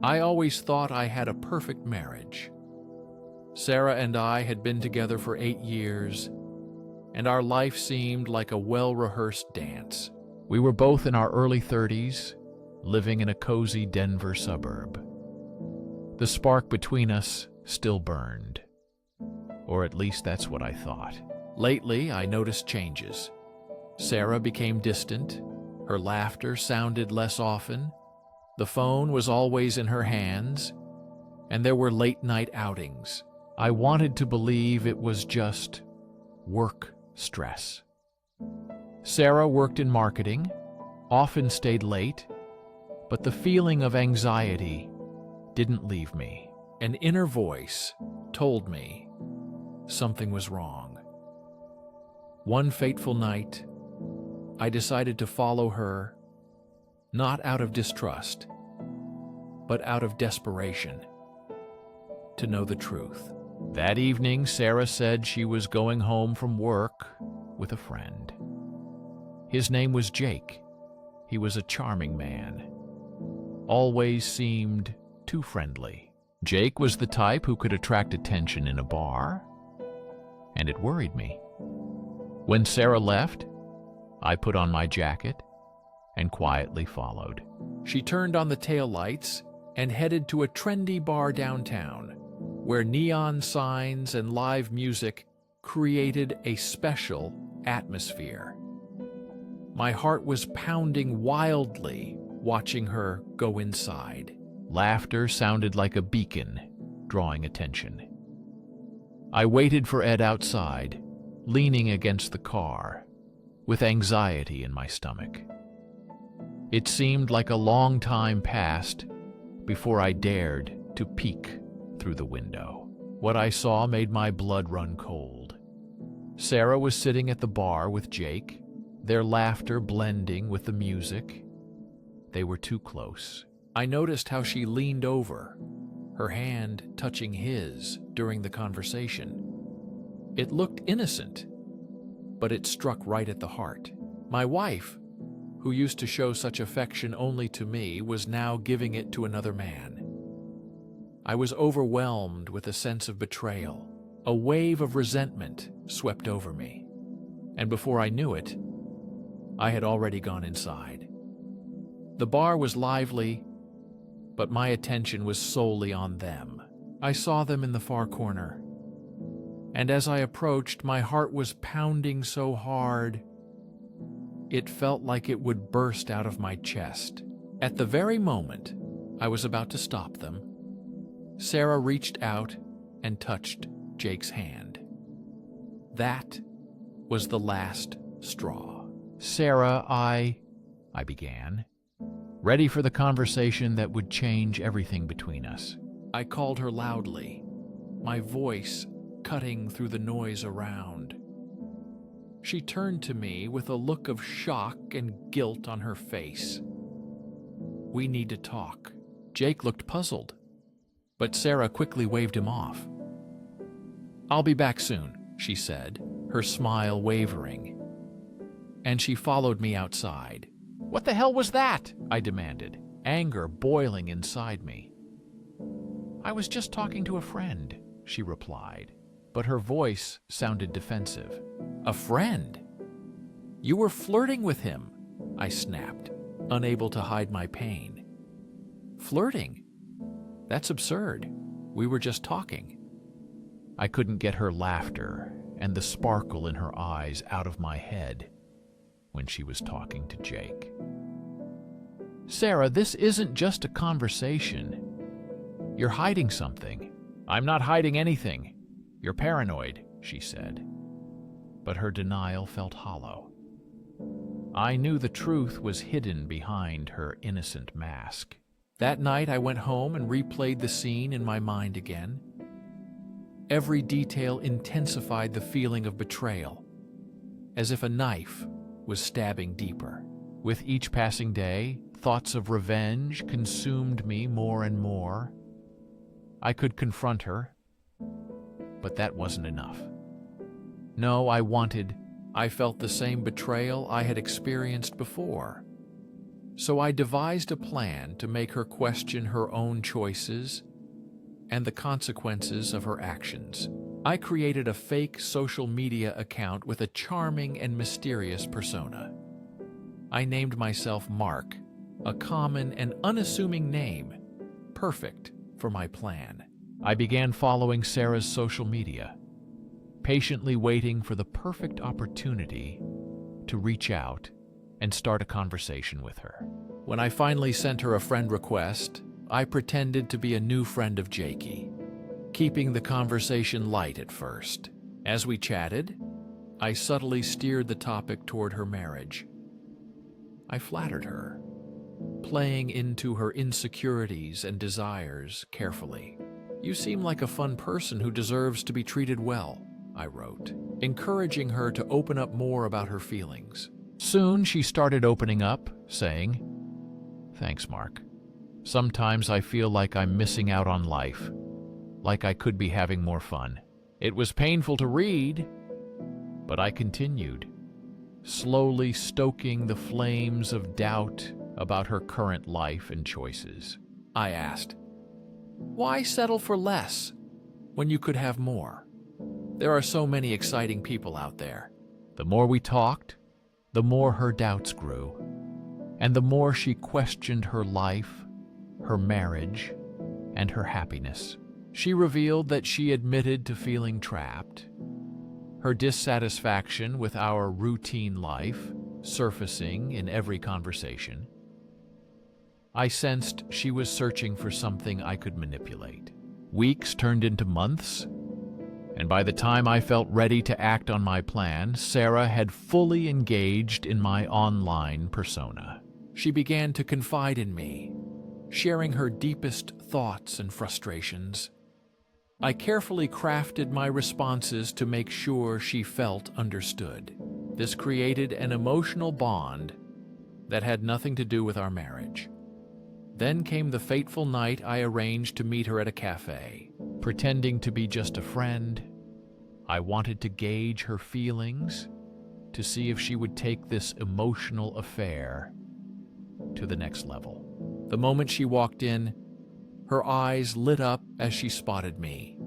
I always thought I had a perfect marriage. Sarah and I had been together for 8 years, and our life seemed like a well-rehearsed dance. We were both in our early 30s, living in a cozy Denver suburb. The spark between us still burned, or at least that's what I thought. Lately, I noticed changes. Sarah became distant, her laughter sounded less often, the phone was always in her hands, and there were late-night outings. I wanted to believe it was just work stress. Sarah worked in marketing, often stayed late, but the feeling of anxiety didn't leave me. An inner voice told me something was wrong. One fateful night, I decided to follow her, not out of distrust, but out of desperation, to know the truth. That evening, Sarah said she was going home from work with a friend. His name was Jake. He was a charming man. Always seemed too friendly. Jake was the type who could attract attention in a bar, and it worried me. When Sarah left, I put on my jacket and quietly followed. She turned on the taillights and headed to a trendy bar downtown, where neon signs and live music created a special atmosphere. My heart was pounding wildly watching her go inside. Laughter sounded like a beacon, drawing attention. I waited for Ed outside, leaning against the car, with anxiety in my stomach. It seemed like a long time passed before I dared to peek through the window. What I saw made my blood run cold. Sarah was sitting at the bar with Jake, their laughter blending with the music. They were too close. I noticed how she leaned over, her hand touching his during the conversation. It looked innocent, but it struck right at the heart. My wife, who used to show such affection only to me, was now giving it to another man. I was overwhelmed with a sense of betrayal. A wave of resentment swept over me, and before I knew it, I had already gone inside. The bar was lively, but my attention was solely on them. I saw them in the far corner, and as I approached, my heart was pounding so hard, it felt like it would burst out of my chest. At the very moment I was about to stop them, Sarah reached out and touched Jake's hand. That was the last straw. Sarah, I began, ready for the conversation that would change everything between us. I called her loudly, my voice cutting through the noise around. She turned to me with a look of shock and guilt on her face. We need to talk. Jake looked puzzled, but Sarah quickly waved him off. I'll be back soon, she said, her smile wavering, and she followed me outside. What the hell was that? I demanded, anger boiling inside me. I was just talking to a friend, she replied, but her voice sounded defensive. A friend? You were flirting with him, I snapped, unable to hide my pain. Flirting? That's absurd. We were just talking. I couldn't get her laughter and the sparkle in her eyes out of my head when she was talking to Jake. Sarah, this isn't just a conversation. You're hiding something. I'm not hiding anything. You're paranoid, she said. But her denial felt hollow. I knew the truth was hidden behind her innocent mask. That night I went home and replayed the scene in my mind again. Every detail intensified the feeling of betrayal, as if a knife was stabbing deeper. With each passing day, thoughts of revenge consumed me more and more. I could confront her, but that wasn't enough. No, I felt the same betrayal I had experienced before. So I devised a plan to make her question her own choices and the consequences of her actions. I created a fake social media account with a charming and mysterious persona. I named myself Mark, a common and unassuming name, perfect for my plan. I began following Sarah's social media, patiently waiting for the perfect opportunity to reach out and start a conversation with her. When I finally sent her a friend request, I pretended to be a new friend of Jakey, keeping the conversation light at first. As we chatted, I subtly steered the topic toward her marriage. I flattered her, playing into her insecurities and desires carefully. "You seem like a fun person who deserves to be treated well," I wrote, encouraging her to open up more about her feelings. Soon she started opening up, saying, "Thanks, Mark. Sometimes I feel like I'm missing out on life, like I could be having more fun." It was painful to read, but I continued, slowly stoking the flames of doubt about her current life and choices. I asked, "Why settle for less when you could have more? There are so many exciting people out there." The more we talked, the more her doubts grew, and the more she questioned her life, her marriage, and her happiness. She revealed that she admitted to feeling trapped, her dissatisfaction with our routine life surfacing in every conversation. I sensed she was searching for something I could manipulate. Weeks turned into months, and by the time I felt ready to act on my plan, Sarah had fully engaged in my online persona. She began to confide in me, sharing her deepest thoughts and frustrations. I carefully crafted my responses to make sure she felt understood. This created an emotional bond that had nothing to do with our marriage. Then came the fateful night I arranged to meet her at a cafe. Pretending to be just a friend, I wanted to gauge her feelings, to see if she would take this emotional affair to the next level. The moment she walked in, her eyes lit up as she spotted me.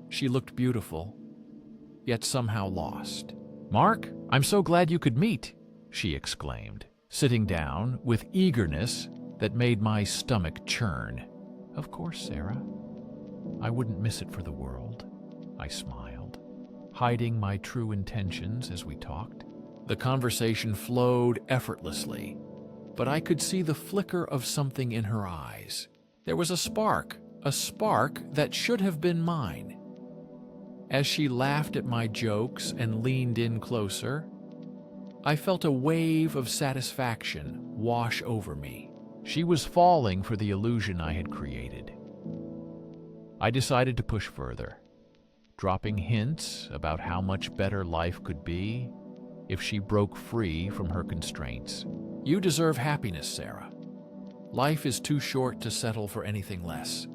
She looked beautiful, yet somehow lost. "Mark, I'm so glad you could meet," she exclaimed, sitting down with eagerness that made my stomach churn. "Of course, Sarah. I wouldn't miss it for the world," I smiled, hiding my true intentions as we talked. The conversation flowed effortlessly, but I could see the flicker of something in her eyes. There was a spark that should have been mine. As she laughed at my jokes and leaned in closer, I felt a wave of satisfaction wash over me. She was falling for the illusion I had created. I decided to push further, dropping hints about how much better life could be if she broke free from her constraints. "You deserve happiness, Sarah. Life is too short to settle for anything less."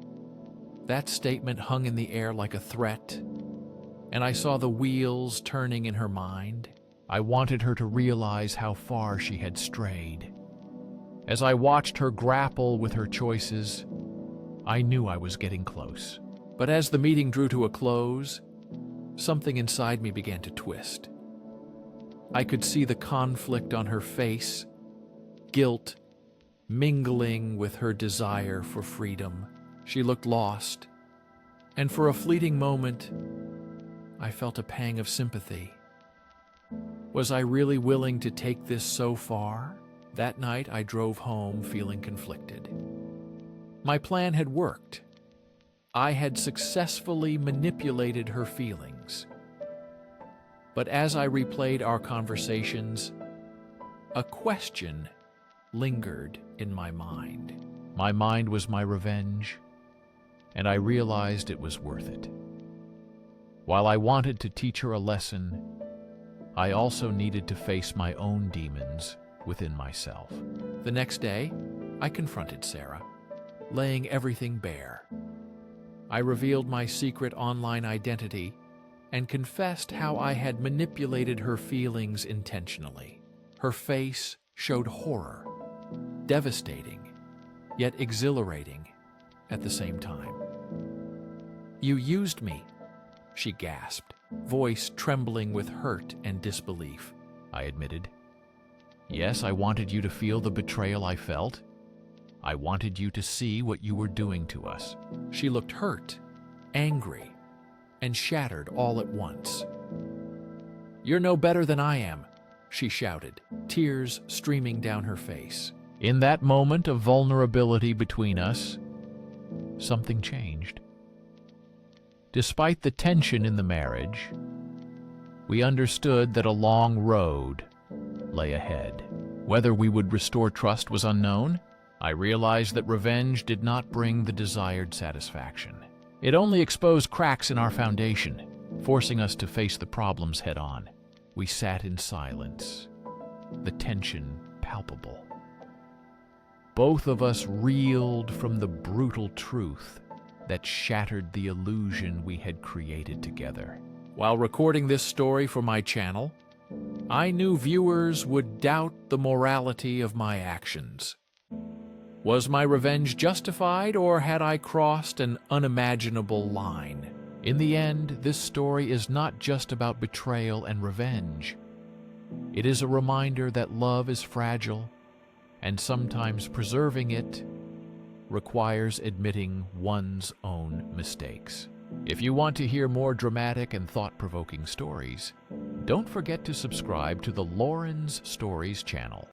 That statement hung in the air like a threat, and I saw the wheels turning in her mind. I wanted her to realize how far she had strayed. As I watched her grapple with her choices, I knew I was getting close. But as the meeting drew to a close, something inside me began to twist. I could see the conflict on her face, guilt mingling with her desire for freedom. She looked lost, and for a fleeting moment, I felt a pang of sympathy. Was I really willing to take this so far? That night, I drove home feeling conflicted. My plan had worked. I had successfully manipulated her feelings. But as I replayed our conversations, a question lingered in my mind. My mind was my revenge, and I realized it was worth it. While I wanted to teach her a lesson, I also needed to face my own demons within myself. The next day, I confronted Sarah, laying everything bare. I revealed my secret online identity and confessed how I had manipulated her feelings intentionally. Her face showed horror, devastating, yet exhilarating at the same time. "You used me," she gasped, voice trembling with hurt and disbelief. I admitted. "Yes, I wanted you to feel the betrayal I felt. I wanted you to see what you were doing to us." She looked hurt, angry, and shattered all at once. "You're no better than I am," she shouted, tears streaming down her face. In that moment of vulnerability between us, something changed. Despite the tension in the marriage, we understood that a long road lay ahead. Whether we would restore trust was unknown. I realized that revenge did not bring the desired satisfaction. It only exposed cracks in our foundation, forcing us to face the problems head-on. We sat in silence, the tension palpable. Both of us reeled from the brutal truth that shattered the illusion we had created together. While recording this story for my channel, I knew viewers would doubt the morality of my actions. Was my revenge justified, or had I crossed an unimaginable line? In the end, this story is not just about betrayal and revenge. It is a reminder that love is fragile, and sometimes preserving it requires admitting one's own mistakes. If you want to hear more dramatic and thought-provoking stories, don't forget to subscribe to the Lauren's Stories channel.